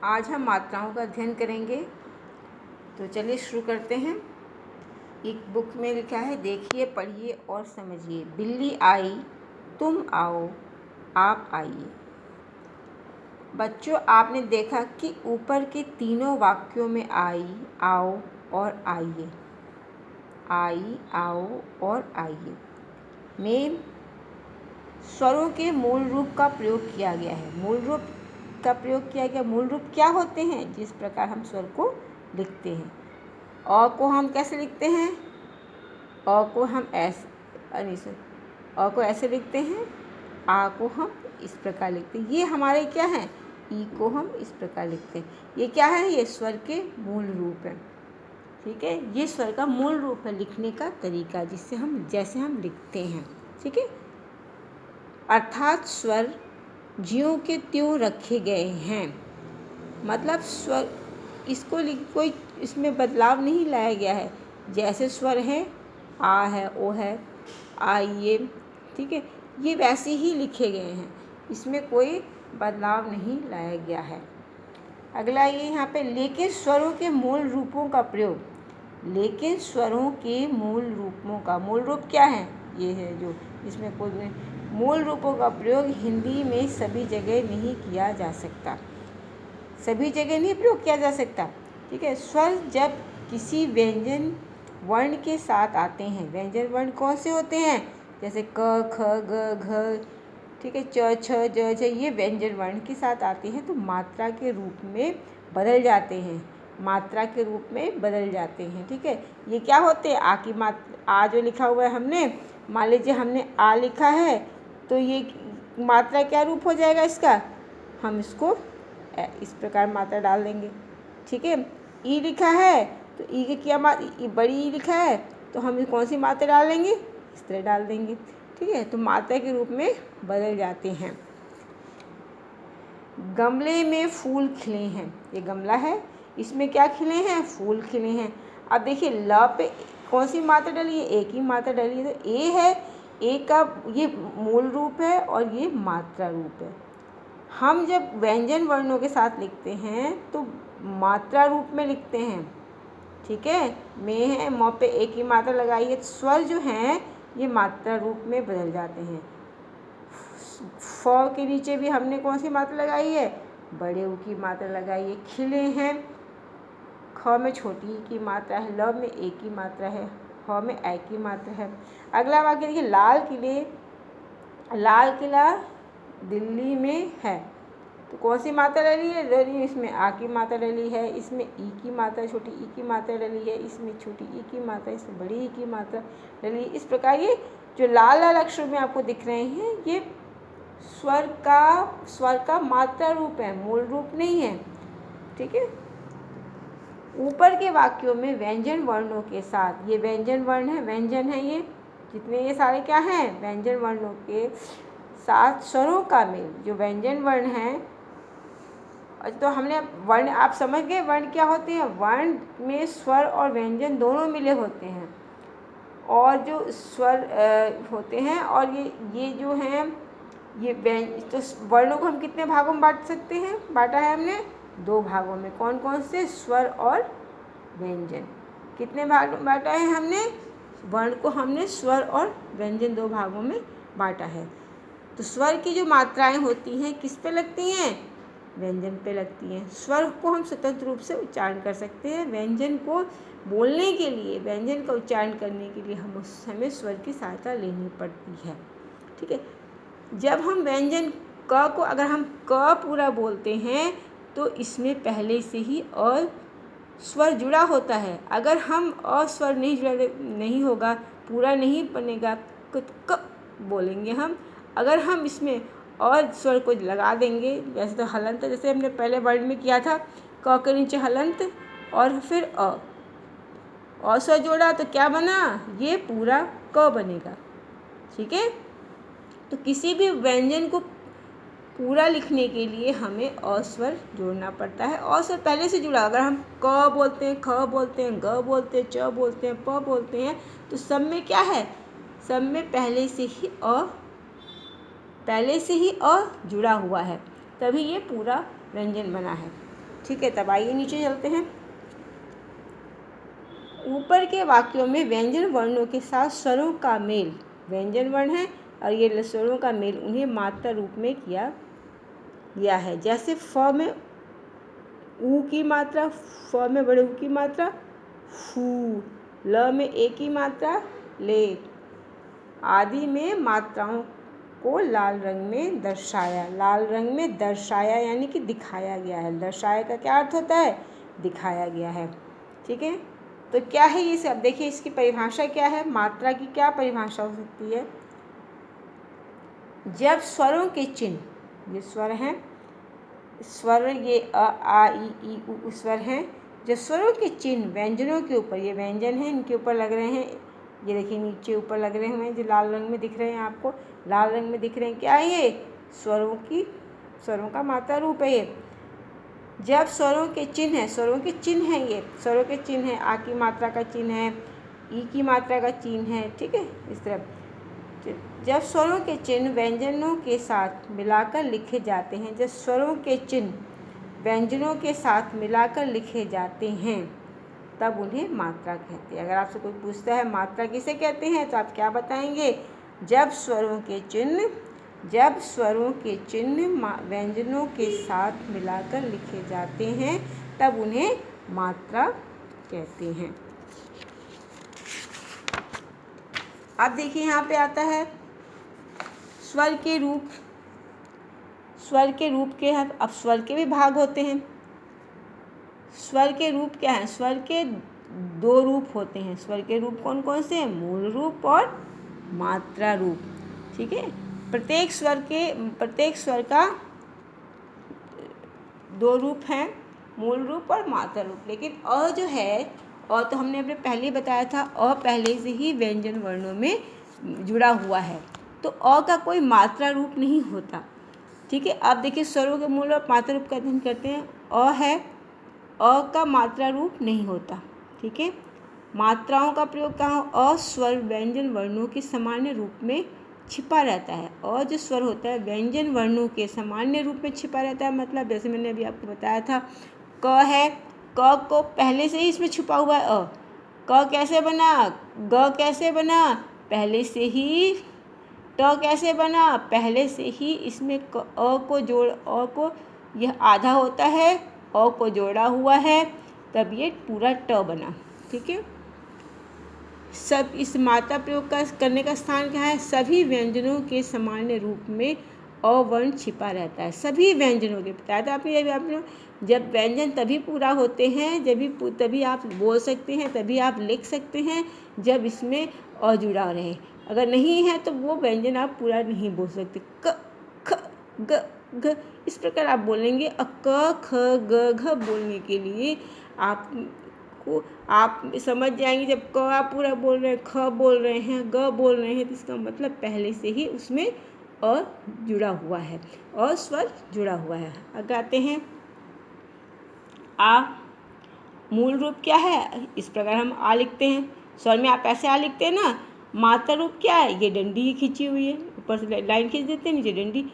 आज हम मात्राओं का अध्ययन करेंगे। तो चलिए शुरू करते हैं। एक बुक में लिखा है, देखिए, पढ़िए और समझिए। बिल्ली आई, तुम आओ, आप आइए। बच्चों, आपने देखा कि ऊपर के तीनों वाक्यों में आई, आओ और आइए, आई, आओ और आइए में स्वरों के मूल रूप का प्रयोग किया गया है। मूल रूप का प्रयोग किया गया। मूल रूप क्या होते हैं? जिस प्रकार हम स्वर को लिखते हैं। अ को हम कैसे लिखते हैं? अ को हम अ को ऐसे लिखते हैं। आ को हम इस प्रकार लिखते हैं। ये हमारे क्या हैं? ई को हम इस प्रकार लिखते हैं। ये क्या है? ये स्वर के मूल रूप है। ठीक है, ये स्वर का मूल रूप है, लिखने का तरीका, जैसे हम लिखते हैं। ठीक है, अर्थात स्वर ज्यों के त्यों रखे गए हैं। मतलब स्वर कोई इसमें बदलाव नहीं लाया गया है। जैसे स्वर है, आ है, ओ है, आइए, ठीक है, ये वैसे ही लिखे गए हैं। इसमें कोई बदलाव नहीं लाया गया है। अगला ये यहाँ पे, लेकिन स्वरों के मूल रूपों का प्रयोग। लेकिन स्वरों के मूल रूपों का मूल रूप क्या है? ये है जो इसमें कोई नहीं। मूल रूपों का प्रयोग हिंदी में सभी जगह नहीं किया जा सकता। सभी जगह नहीं प्रयोग किया जा सकता। ठीक है, स्वर जब किसी व्यंजन वर्ण के साथ आते हैं। व्यंजन वर्ण कौन से होते हैं? जैसे क, ख, ग, घ, ठीक है, च, छ, ज, झ, ये व्यंजन वर्ण के साथ आते हैं तो मात्रा के रूप में बदल जाते हैं। मात्रा के रूप में बदल जाते हैं। ठीक है, ये क्या होते हैं? आ की मात्रा, आ जो लिखा हुआ है हमने, मान लीजिए हमने आ लिखा है तो ये मात्रा क्या रूप हो जाएगा इसका? हम इसको इस प्रकार मात्रा डाल देंगे। ठीक है, ई लिखा है तो ई के क्या बड़ी ई लिखा है तो हम कौन सी मात्रा डाल देंगे? इस तरह डाल देंगे। ठीक है, तो मात्रा के रूप में बदल जाते हैं। गमले में फूल खिले हैं। ये गमला है, इसमें क्या खिले हैं? फूल खिले हैं। अब देखिए, ल पे कौन सी मात्रा डली है? एक ही मात्रा डली है, तो ए है। ए का ये मूल रूप है और ये मात्रा रूप है। हम जब व्यंजन वर्णों के साथ लिखते हैं तो मात्रा रूप में लिखते हैं। ठीक है, में है, म पे एक ही मात्रा लगाई है, स्वर जो हैं ये मात्रा रूप में बदल जाते हैं। फ के नीचे भी हमने कौन सी मात्रा लगाई है? बड़े ऊ की मात्रा लगाई है। खिले हैं, ख में छोटी ई की मात्रा है, ल में एक की मात्रा है, ह में ए की मात्रा है। अगला वाक्य देखिए, लाल किला दिल्ली में है, तो कौन सी मात्रा डली है? डली इसमें आ की मात्रा डली है, इसमें ई की मात्रा, छोटी ई की मात्रा डली है, इसमें छोटी ई की मात्रा, इसमें बड़ी ई की मात्रा डली। इस प्रकार ये जो लाल लाल अक्षर में आपको दिख रहे हैं ये स्वर का मात्रा रूप है, मूल रूप नहीं है। ठीक है, ऊपर के वाक्यों में व्यंजन वर्णों के साथ, ये व्यंजन वर्ण है, व्यंजन है, ये जितने ये सारे क्या हैं? व्यंजन वर्णों के साथ स्वरों का मेल। जो व्यंजन वर्ण हैं, तो हमने वर्ण, आप समझ गए वर्ण क्या होते हैं? वर्ण में स्वर और व्यंजन दोनों मिले होते हैं। और जो स्वर होते हैं और ये जो हैं ये तो वर्णों को हम कितने भागों में बांट सकते हैं? बांटा है हमने 2 भागों में। कौन कौन से? स्वर और व्यंजन। कितने भाग बांटा है हमने? वर्ण को हमने स्वर और व्यंजन 2 भागों में बांटा है। तो स्वर की जो मात्राएं होती हैं किस पे लगती हैं? व्यंजन पे लगती हैं। स्वर को हम स्वतंत्र रूप से उच्चारण कर सकते हैं। व्यंजन को बोलने के लिए, व्यंजन का उच्चारण करने के लिए हमें स्वर की सहायता लेनी पड़ती है। ठीक है, जब हम व्यंजन क को अगर हम क पूरा बोलते हैं तो इसमें पहले से ही अ स्वर जुड़ा होता है। अगर हम अ स्वर नहीं होगा, पूरा नहीं बनेगा, क बोलेंगे हम। अगर हम इसमें और स्वर को लगा देंगे, वैसे तो हलंत, जैसे हमने पहले वर्ड में किया था, क के नीचे हलंत और फिर अ स्वर जोड़ा तो क्या बना? ये पूरा क बनेगा। ठीक है, तो किसी भी व्यंजन को पूरा लिखने के लिए हमें अ स्वर जोड़ना पड़ता है। अ स्वर पहले से जुड़ा, अगर हम क बोलते हैं, ख बोलते हैं, ग बोलते हैं, च बोलते हैं, प बोलते हैं, तो सब में क्या है? सब में पहले से ही अ जुड़ा हुआ है, तभी ये पूरा व्यंजन बना है। ठीक है, तब आइए नीचे चलते हैं। ऊपर के वाक्यों में व्यंजन वर्णों के साथ स्वरों का मेल, व्यंजन वर्ण है और ये स्वरों का मेल उन्हें मात्रा रूप में किया गया है। जैसे फ में ऊ की मात्रा, फ में बड़े ऊ की मात्रा फू, ल में ए की मात्रा ले आदि में मात्राओं को लाल रंग में दर्शाया। लाल रंग में दर्शाया यानी कि दिखाया गया है। दर्शाया का क्या अर्थ होता है? दिखाया गया है। ठीक है, तो क्या है ये सब? देखिए इसकी परिभाषा क्या है, मात्रा की क्या परिभाषा हो सकती है? जब स्वरों के चिन्ह, ये स्वर हैं, स्वर ये अ आ ई उ स्वर हैं, जो स्वरों के चिन्ह व्यंजनों के ऊपर, ये व्यंजन हैं, इनके ऊपर लग रहे हैं, ये देखिए नीचे ऊपर लग रहे हुए हैं जो लाल रंग में दिख रहे हैं, आपको लाल रंग में दिख रहे हैं, क्या है ये? स्वरों का मात्रा रूप है ये। जब स्वरों के चिन्ह है, स्वरों के चिन्ह हैं, ये स्वरों के चिन्ह हैं, आ की मात्रा का चिन्ह है, ई की मात्रा का चिन्ह है, ठीक है, इस तरह। जब स्वरों के चिन्ह व्यंजनों के साथ मिलाकर लिखे जाते हैं, जब स्वरों के चिन्ह व्यंजनों के साथ मिलाकर लिखे जाते हैं तब उन्हें मात्रा कहते हैं। अगर आपसे कोई पूछता है मात्रा किसे कहते हैं तो आप क्या बताएंगे? जब स्वरों के चिन्ह व्यंजनों के साथ मिलाकर लिखे जाते हैं तब उन्हें मात्रा कहते हैं। अब देखिए यहाँ पे आता है स्वर के रूप। स्वर के रूप के हैं, अब स्वर के भी भाग होते हैं। स्वर के रूप क्या है? स्वर के दो रूप होते हैं। स्वर के रूप कौन कौन से हैं? मूल रूप और मात्रा रूप। ठीक है, प्रत्येक स्वर का दो रूप हैं, मूल रूप और मात्रा रूप। लेकिन अ जो है, अ तो हमने अपने पहले ही बताया था, अ पहले से ही व्यंजन वर्णों में जुड़ा हुआ है, तो अ का कोई मात्रा रूप नहीं होता। ठीक है, अब देखिए स्वरों के मूल और मात्रा रूप का अध्ययन करते हैं। अ है, अ का मात्रा रूप नहीं होता। ठीक है, मात्राओं का प्रयोग कहाँ? अ स्वर व्यंजन वर्णों के सामान्य रूप में छिपा रहता है। अ जो स्वर होता है व्यंजन वर्णों के सामान्य रूप में छिपा रहता है। मतलब जैसे मैंने अभी आपको बताया था, क है, क को पहले से ही इसमें छुपा हुआ है अ। क कैसे बना? ग कैसे बना? पहले से ही। ट कैसे बना? पहले से ही इसमें अ को यह आधा होता है, अ को जोड़ा हुआ है, तब ये पूरा ट बना। ठीक है, सब इस मात्रा प्रयोग करने का स्थान क्या है? सभी व्यंजनों के सामान्य रूप में अ वर्ण छिपा रहता है। सभी व्यंजनों के, बताया था आपने, जब व्यंजन तभी पूरा होते हैं, तभी आप बोल सकते हैं, तभी आप लिख सकते हैं जब इसमें अ जुड़ा रहे। अगर नहीं है तो वो व्यंजन आप पूरा नहीं बोल सकते। क ख ग घ इस प्रकार आप बोलेंगे। क ख ग घ बोलने के लिए आप समझ जाएंगे, जब क आप पूरा बोल रहे हैं, ख बोल रहे हैं, ग बोल रहे हैं, तो इसका मतलब पहले से ही उसमें अ जुड़ा हुआ है, अ स्वर जुड़ा हुआ है। अब आते हैं आ। मूल रूप क्या है? इस प्रकार हम आ लिखते हैं। स्वर में आप ऐसे आ लिखते हैं ना। मात्रा रूप क्या है? ये डंडी खींची हुई है, ऊपर से लाइन खींच देते हैं, नीचे डंडी।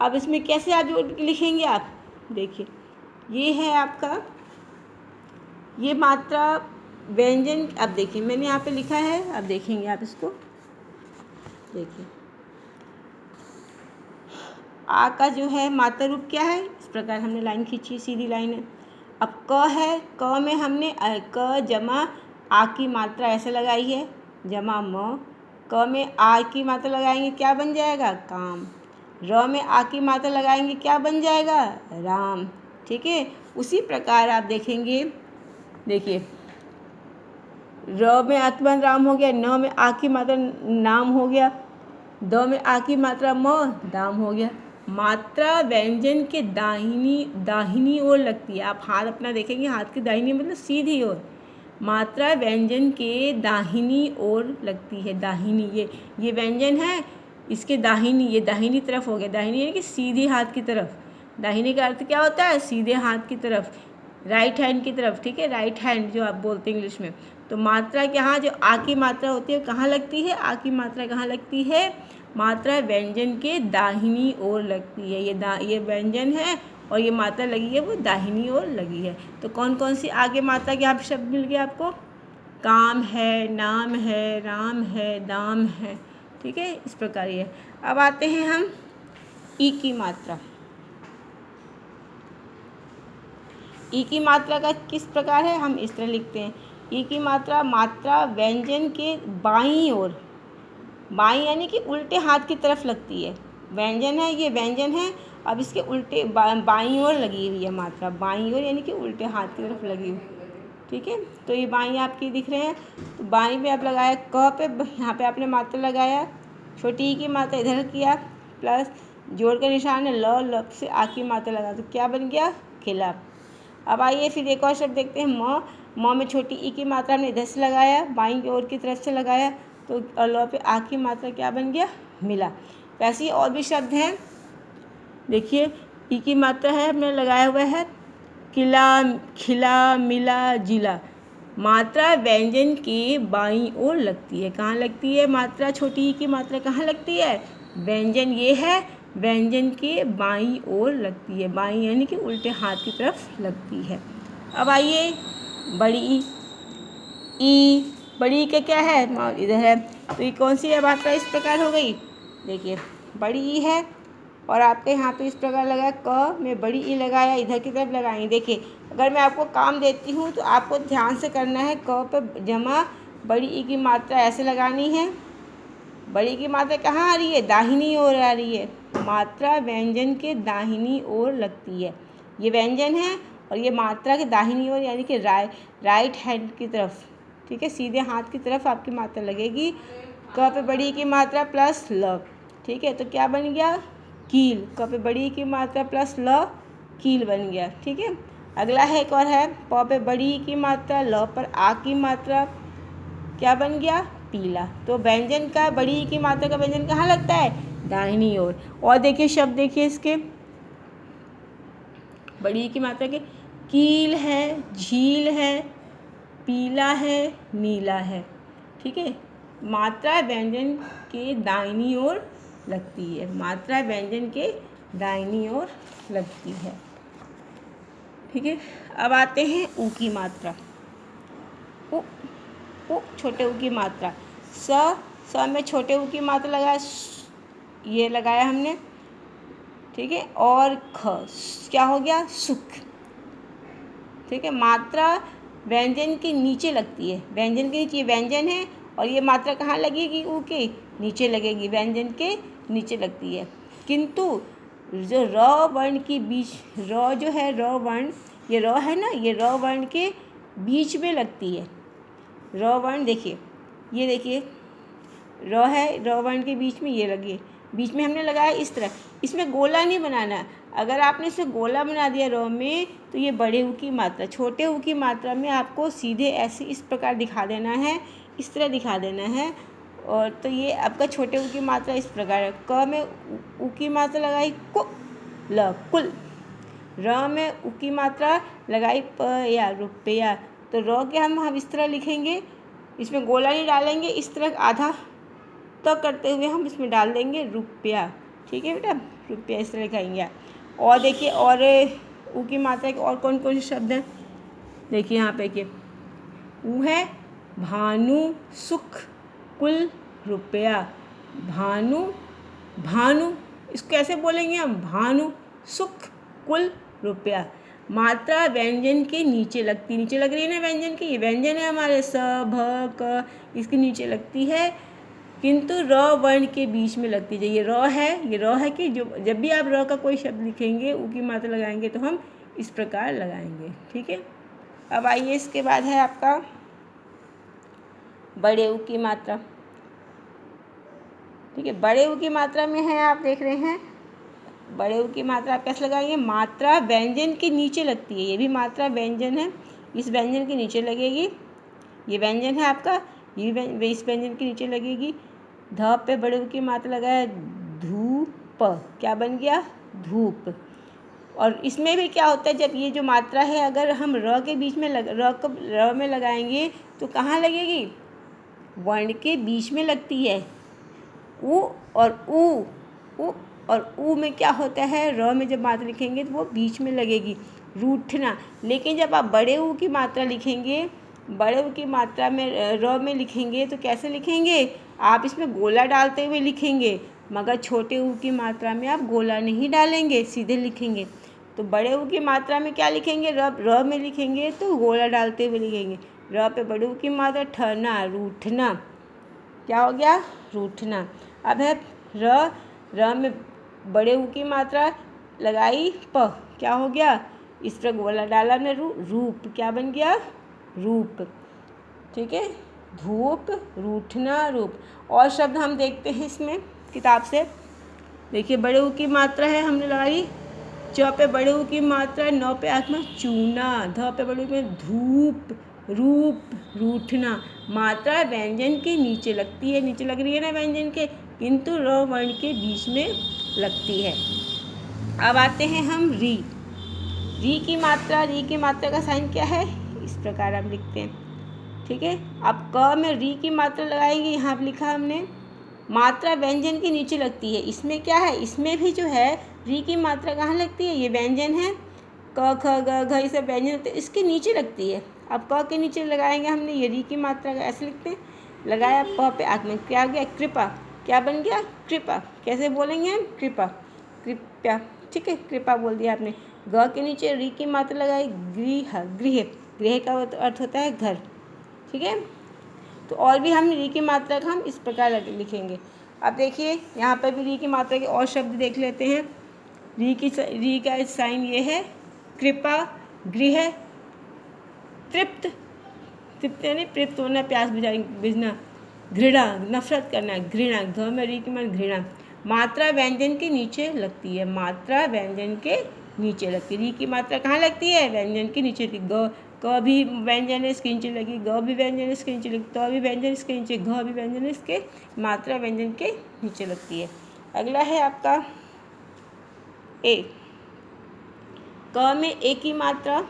अब इसमें कैसे आप लिखेंगे? आप देखिए, ये है आपका, ये मात्रा व्यंजन। अब देखिए मैंने यहाँ पे लिखा है, अब देखेंगे आप इसको, देखिए आ का जो है मात्रा रूप क्या है? इस प्रकार हमने लाइन खींची, सीधी लाइन है। अब क है, क में हमने क जमा आ की मात्रा ऐसे लगाई है, जमा म। क में आ की मात्रा लगाएंगे, क्या बन जाएगा? काम। र में आ की मात्रा लगाएंगे, क्या बन जाएगा? राम। ठीक है, उसी प्रकार आप देखेंगे, देखिए र में आत्मन राम हो गया, न में आ की मात्रा नाम हो गया, द में आ की मात्रा म दाम हो गया। मात्रा व्यंजन के दाहिनी ओर लगती है। आप हाथ अपना देखेंगे, हाथ की दाहिनी मतलब सीधी ओर। मात्रा व्यंजन के दाहिनी ओर लगती है। दाहिनी, ये व्यंजन है, इसके दाहिनी, ये दाहिनी तरफ हो गया। दाहिनी यानी कि सीधी हाथ की तरफ। दाहिनी का अर्थ क्या होता है? सीधे हाथ की तरफ, राइट हैंड की तरफ। ठीक है, राइट हैंड जो आप बोलते हैं इंग्लिश में। तो मात्रा यहाँ जो आ की मात्रा होती है कहाँ लगती है? आ की मात्रा कहाँ लगती है? मात्रा व्यंजन के दाहिनी ओर लगती है। ये व्यंजन है और ये मात्रा लगी है वो दाहिनी ओर लगी है। तो कौन कौन सी आगे मात्रा के यहाँ पे शब्द मिल गए आपको? काम है, नाम है, राम है, दाम है। ठीक है, इस प्रकार ये। अब आते हैं हम ई की मात्रा। ई की मात्रा का किस प्रकार है? हम इस तरह लिखते हैं। ई की मात्रा व्यंजन के बाईं ओर, बाईं यानी कि उल्टे हाथ की तरफ लगती है। व्यंजन है, ये व्यंजन है, अब इसके उल्टे बाईं ओर लगी हुई है मात्रा, बाईं ओर यानी कि उल्टे हाथ की तरफ लगी हुई। ठीक है, तो ये बाईं आपकी दिख रहे हैं। तो बाईं पे आप लगाया क पे, यहाँ पे आपने मात्रा लगाया, छोटी ई की मात्रा इधर किया, प्लस जोड़ का निशान है, ल से आ की मात्रा लगा, तो क्या बन गया? खिला। अब आइए फिर एक और शब्द देखते हैं, म में छोटी ई की मात्रा हमने इधर से लगाया, बाईं की ओर की तरफ से लगाया, तो ल पे आ की मात्रा क्या बन गया? मिला। वैसे ही और भी शब्द हैं, देखिए ई की मात्रा है हमने लगाया हुआ है, किला, खिला, मिला, जिला। मात्रा व्यंजन के बाईं ओर लगती है। कहाँ लगती है मात्रा? छोटी ई की मात्रा कहाँ लगती है? व्यंजन ये है, व्यंजन के बाईं ओर लगती है, बाईं यानी कि उल्टे हाथ की तरफ लगती है। अब आइए बड़ी ई, बड़ी ई का क्या है? इधर है, तो ये कौन सी मात्रा इस प्रकार हो गई? देखिए बड़ी ई है और आपके यहाँ पे इस प्रकार लगाया, क में बड़ी ई लगाया, इधर की तरफ लगाएंगे। देखिए अगर मैं आपको काम देती हूँ तो आपको ध्यान से करना है, क पे जमा बड़ी ई की मात्रा ऐसे लगानी है। बड़ी की मात्रा कहाँ आ रही है? दाहिनी ओर आ रही है। मात्रा व्यंजन के दाहिनी ओर लगती है। ये व्यंजन है और ये मात्रा के दाहिनी ओर यानी कि राइट हैंड की तरफ। ठीक है, सीधे हाथ की तरफ आपकी मात्रा लगेगी। क पे बड़ी की मात्रा प्लस ल। ठीक है, तो क्या बन गया? कील। क पे बड़ी की मात्रा प्लस ल, कील बन गया। ठीक है, अगला है एक और है, प पे बड़ी की मात्रा, ल पर आ की मात्रा, क्या बन गया? पीला। तो व्यंजन का, बड़ी की मात्रा का व्यंजन कहाँ लगता है? दाहिनी ओर। और देखिए शब्द देखिए इसके, बड़ी की मात्रा के, कील है, झील है, पीला है, नीला है। ठीक है, मात्रा व्यंजन के दाहिनी ओर लगती है, मात्रा व्यंजन के दाहिनी ओर लगती है। ठीक है, अब आते हैं ऊ की मात्रा। ऊ, छोटे ऊ की मात्रा, स में छोटे ऊ की मात्रा लगाया, ये लगाया हमने। ठीक है, और ख, क्या हो गया? सुख। ठीक है, मात्रा व्यंजन के नीचे लगती है, व्यंजन के नीचे, व्यंजन है और ये मात्रा कहाँ लगेगी? ऊ के नीचे लगेगी, व्यंजन के नीचे लगती है। किंतु जो र वर्ण के बीच, र जो है, र वर्ण, ये र है ना, ये र वर्ण के बीच में लगती है। र वर्ण देखिए, ये देखिए र है, र वर्ण के बीच में ये लगी, बीच में हमने लगाया इस तरह। इसमें गोला नहीं बनाना, अगर आपने इसमें गोला बना दिया र में तो ये बड़े ऊ की मात्रा, छोटे ऊ की मात्रा में आपको सीधे ऐसे इस प्रकार दिखा देना है, इस तरह दिखा देना है। और तो ये आपका छोटे ऊ की मात्रा इस प्रकार है। क में ऊ की मात्रा लगाई कु, ल, कुल। र में ऊ की मात्रा लगाई प या, रुपया। तो र के हम इस तरह लिखेंगे, इसमें गोला नहीं डालेंगे, इस तरह आधा तो करते हुए हम इसमें डाल देंगे रुपया। ठीक है बेटा, रुपया इस तरह लिखाएंगे। और देखिए, और ऊ की मात्रा के और कौन कौन से शब्द हैं? देखिए यहाँ पे कि ऊ है, भानु, सुख, कुल, रुपया। भानु, भानु, इसको कैसे बोलेंगे हम? भानु, सुख, कुल, रुपया। मात्रा व्यंजन के नीचे लगती, नीचे लग रही है ना व्यंजन की, ये व्यंजन है हमारे, स, भ, क, इसके नीचे लगती है, किंतु र वर्ण के बीच में लगती है। ये र है, ये र है कि जो जब भी आप र का कोई शब्द लिखेंगे, ऊ की मात्रा लगाएंगे तो हम इस प्रकार लगाएंगे। ठीक है, अब आइए इसके बाद है आपका बड़े ऊ की मात्रा। ठीक है, बड़े ऊ की मात्रा में है, आप देख रहे हैं, बड़े ऊ की मात्रा आप कैसे लगाएंगे? मात्रा व्यंजन के नीचे लगती है, ये भी मात्रा व्यंजन है, इस व्यंजन के नीचे लगेगी। ये व्यंजन है आपका, ये इस व्यंजन के नीचे लगेगी। ध पे बड़े ऊ की मात्रा लगाया, धूप, क्या बन गया? धूप। और इसमें भी क्या होता है, जब ये जो मात्रा है अगर हम र के बीच में र में लगाएंगे तो कहाँ लगेगी? वर्ण के बीच में लगती है। ऊ और ऊ और ऊ में क्या होता है, र में जब मात्रा लिखेंगे तो वो बीच में लगेगी, रूठना। लेकिन जब आप बड़े ऊ की मात्रा लिखेंगे, बड़े ऊ की मात्रा में र में लिखेंगे तो कैसे लिखेंगे, आप इसमें गोला डालते हुए लिखेंगे, मगर छोटे ऊ की मात्रा में आप गोला नहीं डालेंगे, सीधे लिखेंगे। तो बड़े ऊ की मात्रा में क्या लिखेंगे, र में लिखेंगे तो गोला डालते हुए लिखेंगे। र पे बड़े ऊ की मात्रा ठना, रूठना, क्या हो गया, रूठना। अब है र में बड़े ऊ की मात्रा लगाई प, क्या हो गया, इस पर गोला डाला ने रूप, क्या बन गया, रूप। ठीक है, धूप, रूठना, रूप। और शब्द हम देखते हैं इसमें किताब से। देखिए बड़े ऊ की मात्रा है हमने लगाई च पे बड़े ऊ की मात्रा, नौ पे आत्मा चूना, ध पे बड़े ऊ में धूप, रूप, रूठना। मात्रा व्यंजन के नीचे लगती है, नीचे लग रही है ना व्यंजन के, किंतु र वर्ण के बीच में लगती है। अब आते हैं हम री की मात्रा। री की मात्रा का साइन क्या है, इस प्रकार हम लिखते हैं। ठीक है, अब क में री की मात्रा लगाएंगे, यहाँ पर लिखा हमने मात्रा व्यंजन के नीचे लगती है। इसमें क्या है, इसमें भी जो है री की मात्रा कहाँ लगती है, ये व्यंजन है, क ख ग घ, ये सब व्यंजन होते हैं, इसके नीचे लगती है। अब क के नीचे लगाएंगे हमने, ये री की मात्रा का ऐसे लिखते हैं, लगाया प पे आत्मा, क्या हो गया, कृपा, क्या बन गया, कृपा। कैसे बोलेंगे हम, कृपा, कृपया। ठीक है, कृपा बोल दिया आपने। ग के नीचे री की मात्रा लगाई, गृह, गृह, गृह का अर्थ होता है घर। ठीक है, तो और भी हम री की मात्रा का हम इस प्रकार लिखेंगे। अब देखिए यहाँ पर भी री की मात्रा के और शब्द देख लेते हैं। री का साइन ये है, कृपा, गृह, तृप्त, तृप्त यानी तृप्त होना, प्यास बुझना, घृणा, नफरत करना, घृणा, घ में री की मात्रा घृणा। मात्रा व्यंजन के नीचे लगती है, मात्रा व्यंजन के नीचे लगती है। री की मात्रा कहाँ लगती है, व्यंजन के नीचे लगती है। क भी व्यंजन है, इसके नीचे लगी, ग भी व्यंजन है, इसके नीचे लगी, त भी व्यंजन इसके नीचे, घ भी व्यंजन है, इसके मात्रा व्यंजन के नीचे लगती है। अगला है आपका ए। क में ए की मात्रा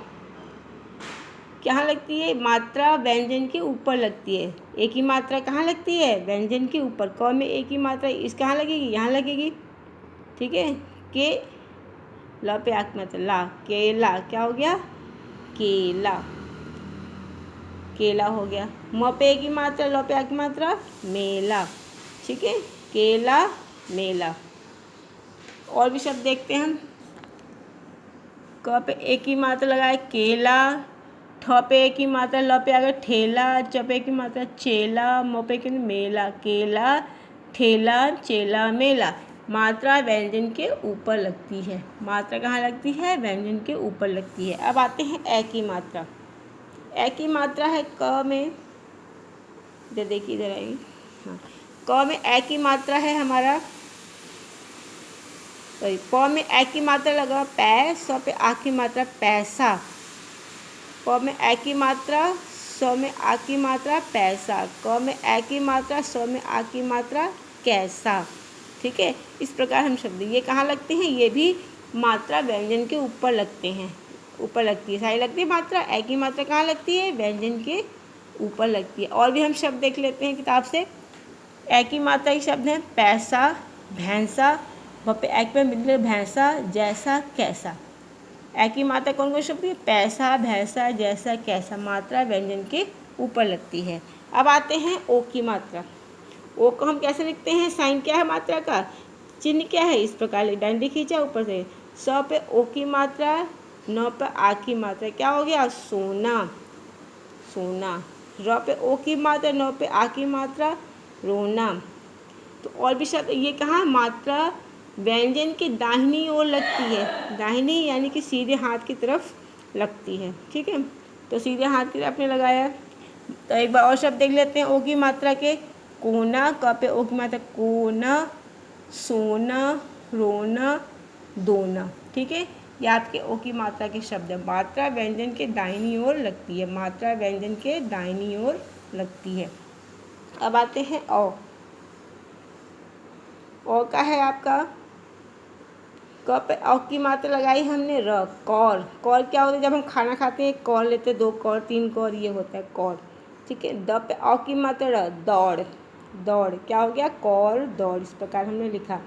कहाँ लगती है, मात्रा व्यंजन के ऊपर लगती है। ए की मात्रा कहाँ लगती है, व्यंजन के ऊपर। क में ए की मात्रा इस कहाँ लगेगी, यहाँ लगेगी। ठीक है, के ल पे आत्मा मात्रा ला, केला, क्या हो गया, केला, केला हो गया। म पे ए की मात्रा, ल पे आ की मात्रा मेला। ठीक है, केला, मेला। और भी शब्द देखते हैं हम। क पे ए की मात्रा लगाए, केला, ठ पे ए की मात्रा, ल पे आ गया ठेला, च पे की मात्रा चेला, म पे की मेला, केला, ठेला, चेला, मेला। मात्रा व्यंजन के ऊपर लगती है। मात्रा कहाँ लगती है, व्यंजन के ऊपर लगती है। अब आते हैं ए की मात्रा। ए की मात्रा है क में, इधर देखिए, इधर आइए, हाँ, क में ए की मात्रा है हमारा, सॉरी, प में ए की मात्रा लगा पै, स पे आ की मात्रा पैसा, प में ए की मात्रा, स में आ की मात्रा पैसा, क में ए की मात्रा, स में आ की मात्रा कैसा। ठीक है, इस प्रकार हम शब्द, ये कहाँ लगते हैं, ये भी मात्रा व्यंजन के ऊपर लगते हैं, ऊपर लगती है, सारी लगती है मात्रा। ए की मात्रा कहाँ लगती है, व्यंजन के ऊपर लगती है। और भी हम शब्द देख लेते हैं किताब से। ए की मात्रा के शब्द हैं पैसा, भैंसा, व पे ए पे मिले भैंसा, जैसा, कैसा। ए की मात्रा कौन कौन शब्द है, पैसा, भैंसा, जैसा, कैसा। मात्रा व्यंजन के ऊपर लगती है। अब आते हैं ओ की मात्रा। ओ को हम कैसे लिखते हैं, साइन क्या है मात्रा का, चिन्ह क्या है, इस प्रकार डंडी खींचा ऊपर से, स पे ओ की मात्रा, न पे आ की मात्रा, क्या हो गया, सोना, सोना। र पे ओ की मात्रा, न पे आ की मात्रा, रोना। तो और भी शब्द, ये कहाँ मात्रा व्यंजन की दाहिनी ओर लगती है, दाहिनी यानी कि सीधे हाथ की तरफ लगती है। ठीक है, तो सीधे हाथ की तरफ आपने लगाया। तो एक बार और शब्द देख लेते हैं ओ की मात्रा के। कोना, क पे ओ की मात्रा कोना, सोना, रोना, दोना। ठीक है, ये आपके ओ की मात्रा के शब्द है। मात्रा व्यंजन के दाहिनी ओर लगती है, मात्रा व्यंजन के दाहिनी ओर लगती है। अब आते हैं औ का है आपका, क पे औ की मात्रा लगाई हमने र, कौर। कौर क्या होता है, जब हम खाना खाते हैं कौर लेते हैं, 2 कौर 3 कौर, ये होता है कौर। ठीक है, द पे औ की मात्रा र, दौड़, दौड़, क्या हो गया, कौर, दौड़, इस प्रकार हमने लिखा।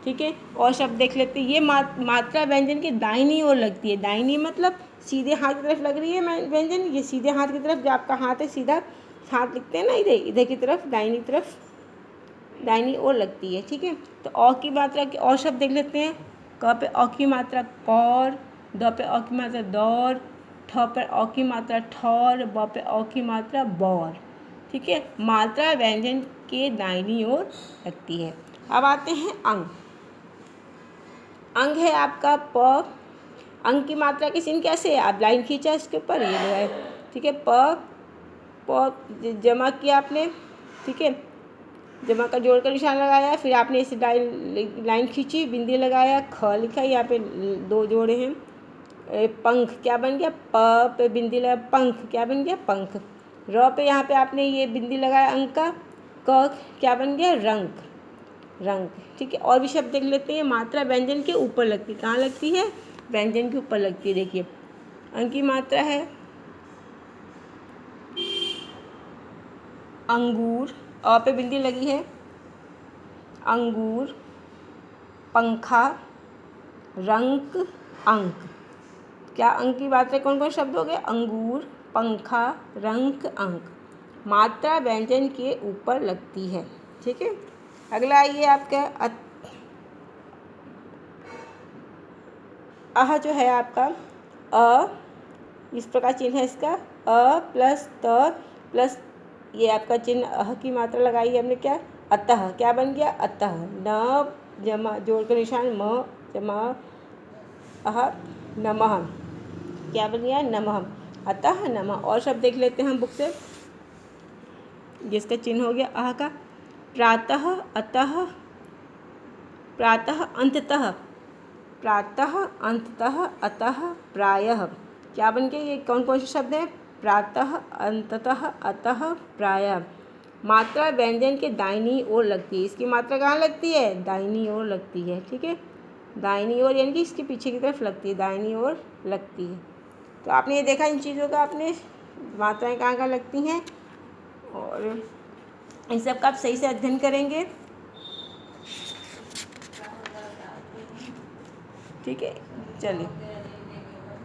ठीक है। और शब्द देख लेते हैं। ये मात्रा व्यंजन के दाहिनी ओर लगती है। दाहिनी मतलब सीधे हाथ की तरफ लग रही है व्यंजन, ये सीधे हाथ की तरफ, जो आपका हाथ है सीधा हाथ लिखते हैं ना, इधर इधर की तरफ, दाहिनी तरफ, दाहिनी ओर लगती है। ठीक है। तो अ की मात्रा के और शब्द देख लेते हैं। क पे अ की मात्रा कौर, द पे अ की मात्रा दौर, ठ पर अ की मात्रा ठौर, ब पे अ की मात्रा बौर। ठीक है। मात्रा व्यंजन के दाहिनी ओर लगती है। अब आते हैं अंग। अंग है आपका प। अंग की मात्रा की चिन्ह कैसे है, आप लाइन खींचा इसके ऊपर, ये जो है, ठीक है। जमा किया आपने, ठीक है, जमा का जोड़कर निशान लगाया, फिर आपने इस लाइन खींची, बिंदी लगाया, ख लिखा, यहाँ पे दो जोड़े हैं। पंख क्या बन गया, प पे बिंदी लगा, पंख क्या बन गया, पंख। र पे यहाँ पे आपने ये बिंदी लगाया अंक का, क क्या बन गया, रंक, रंग। ठीक है। और भी शब्द देख लेते हैं। मात्रा व्यंजन के ऊपर लगती है। कहाँ लगती है, व्यंजन के ऊपर लगती है। देखिए अंग की मात्रा है अंगूर, अ पे बिंदी लगी है, अंगूर, पंखा, रंक, अंक। क्या अंक की मात्रा कौन कौन शब्द हो गए, अंगूर, पंखा, रंक, अंक। मात्रा व्यंजन के ऊपर लगती है। ठीक है। अगला आइए आपका अह जो है आपका, अ इस प्रकार चिन्ह है इसका, अ प्लस त प्लस ये आपका चिन्ह अह की मात्रा लगाई हमने, क्या, अतः, क्या बन गया, अतः। न जमा जोड़कर निशान, म जमा अह, नमः, क्या बन गया, नमः, अतः नमः। और शब्द देख लेते हैं हम बुक से। जिसका चिन्ह हो गया अह का, प्रातः, अतः, प्रातः अंततः, प्रातः अंततः, अतः प्रायः। क्या बन गया, ये कौन कौन से शब्द हैं, प्रातः, अंततः, अतः, प्रायः। मात्रा व्यंजन के दाहिनी ओर लगती है। इसकी मात्रा कहाँ लगती है, दाहिनी ओर लगती है। ठीक है। दाहिनी ओर यानी कि इसके पीछे की तरफ लगती है, दाहिनी ओर लगती है। तो आपने ये देखा इन चीज़ों का, आपने मात्राएं कहाँ कहाँ लगती हैं, और इन सब का आप सही से अध्ययन करेंगे। ठीक है, चलिए।